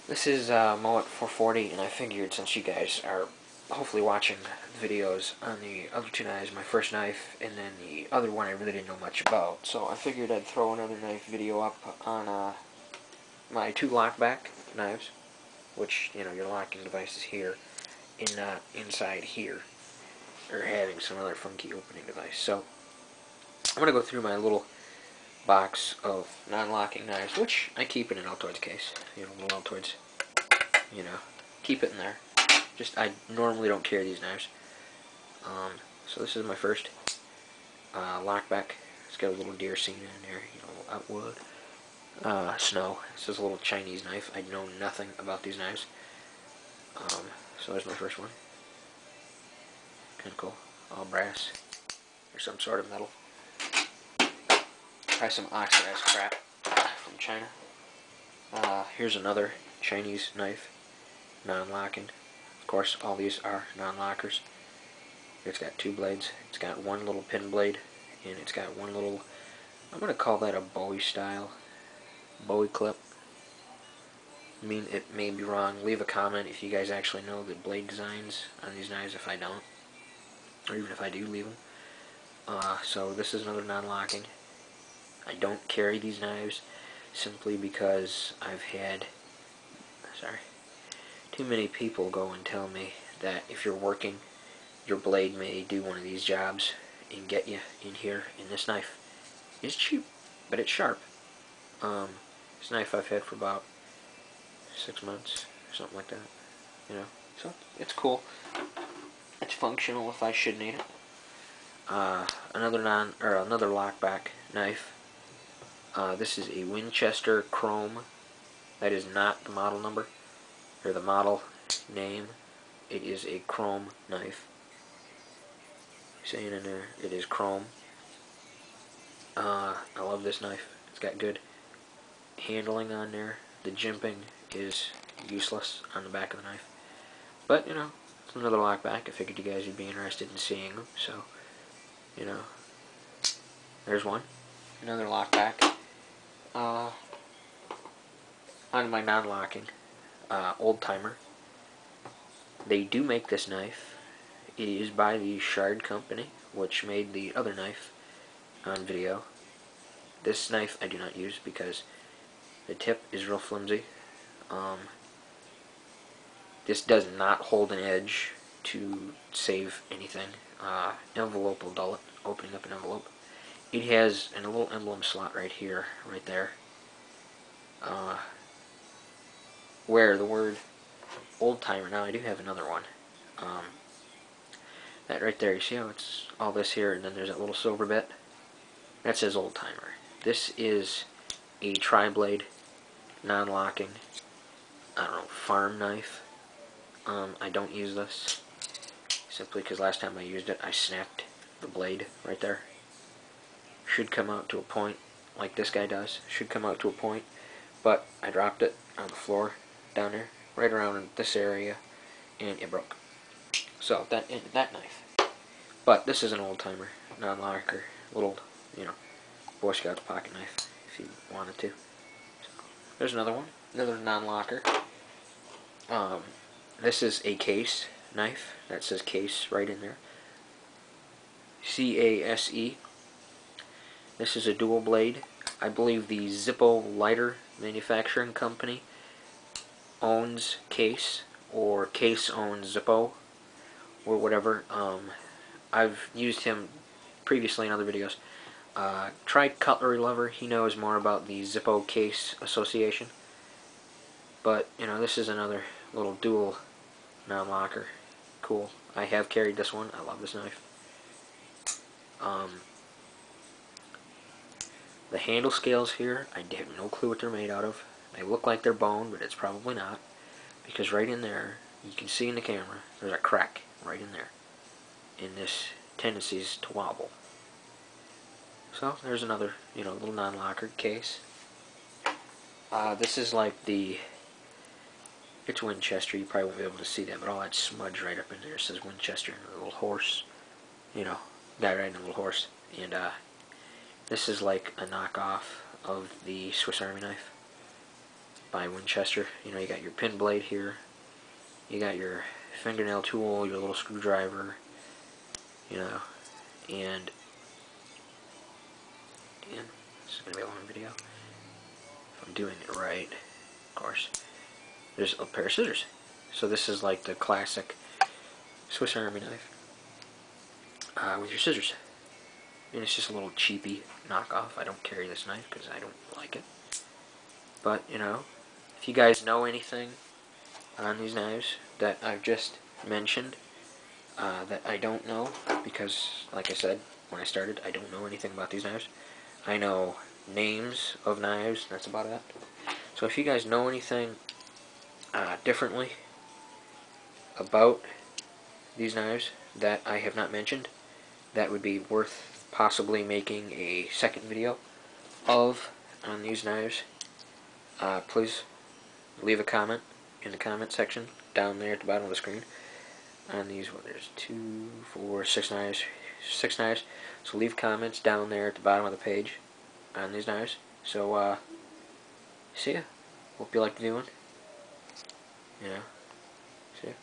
This is Mullet 440, and I figured since you guys are hopefully watching videos on the other two knives, my first knife and then the other one I really didn't know much about, so I figured I'd throw another knife video up on my two lockback knives, which, you know, your locking device is here, and not inside here, or having some other funky opening device. So I'm going to go through my little box of non-locking knives, which I keep in an Altoids case, you know, little Altoids, you know, keep it in there. Just, I normally don't carry these knives. So this is my first lockback. It's got a little deer scene in there, you know, outwood, snow. This is a little Chinese knife. I know nothing about these knives. So there's my first one. Kind of cool. All brass or some sort of metal. Try some oxidized crap from China. Here's another Chinese knife, non-locking. Of course, all these are non-lockers. It's got two blades. It's got one little pin blade, and it's got one little, I'm going to call that a Bowie style, Bowie clip. I mean, it may be wrong. Leave a comment if you guys actually know the blade designs on these knives if I don't. Or even if I do, leave them. So this is another non-locking. I don't carry these knives simply because I've had, too many people go and tell me that if you're working, your blade may do one of these jobs and get you in here. And this knife is cheap, but it's sharp. This knife I've had for about 6 months, something like that. You know, so it's cool. It's functional if I should need it. Another lockback knife. This is a Winchester Chrome. That is not the model number or the model name. It is a chrome knife. Saying in there, it is chrome. I love this knife. It's got good handling on there. The jimping is useless on the back of the knife. But, you know, it's another lockback. I figured you guys would be interested in seeing them. So, you know, there's one. Another lockback. On my non-locking, Old Timer. They do make this knife. It is by the Shard Company, which made the other knife on video. This knife I do not use because the tip is real flimsy. This does not hold an edge to save anything. Envelope will dull it, opening up an envelope. It has a little emblem slot right here, right there, where the word Old Timer, now I do have another one, that right there, you see how it's all this here, and then there's that little silver bit? That says Old Timer. This is a tri-blade, non-locking, I don't know, farm knife. I don't use this, simply because last time I used it, I snapped the blade right there. Should come out to a point, like this guy does, should come out to a point, but I dropped it on the floor, down there, right around in this area, and it broke. So, that ended that knife. But this is an Old Timer, non-locker, little, you know, Boy Scouts pocket knife, if you wanted to. So, there's another one, another non-locker. This is a case knife, that says case right in there. C-A-S-E. This is a dual blade. I believe the Zippo Lighter Manufacturing Company owns Case, or Case owns Zippo, or whatever. I've used him previously in other videos. Try Cutlery Lover. He knows more about the Zippo Case Association. But, you know, this is another little dual non-locker. Cool. I have carried this one. I love this knife. The handle scales here, I have no clue what they're made out of. They look like they're bone, but it's probably not. Because right in there, you can see in the camera, there's a crack right in there. And this tendencies to wobble. So, there's another, you know, little non-lockered case. This is like the, it's Winchester, you probably won't be able to see that, but all that smudge right up in there says Winchester and a little horse. You know, guy riding a little horse. And, this is like a knockoff of the Swiss Army knife. by Winchester. You know, you got your pin blade here, you got your fingernail tool, your little screwdriver, you know, and this is going to be a long video. If I'm doing it right, of course. There's a pair of scissors. So this is like the classic Swiss Army knife with your scissors. And it's just a little cheapy knockoff. I don't carry this knife because I don't like it. But, you know, if you guys know anything on these knives that I've just mentioned that I don't know, because, like I said, when I started, I don't know anything about these knives. I know names of knives, that's about it. So if you guys know anything differently about these knives that I have not mentioned, that would be worth possibly making a second video of on these knives, please leave a comment in the comment section down there at the bottom of the screen on these. Well, there's 2, 4, 6 knives, 6 knives. So leave comments down there at the bottom of the page on these knives. So see ya. Hope you like the new one. You know, see ya.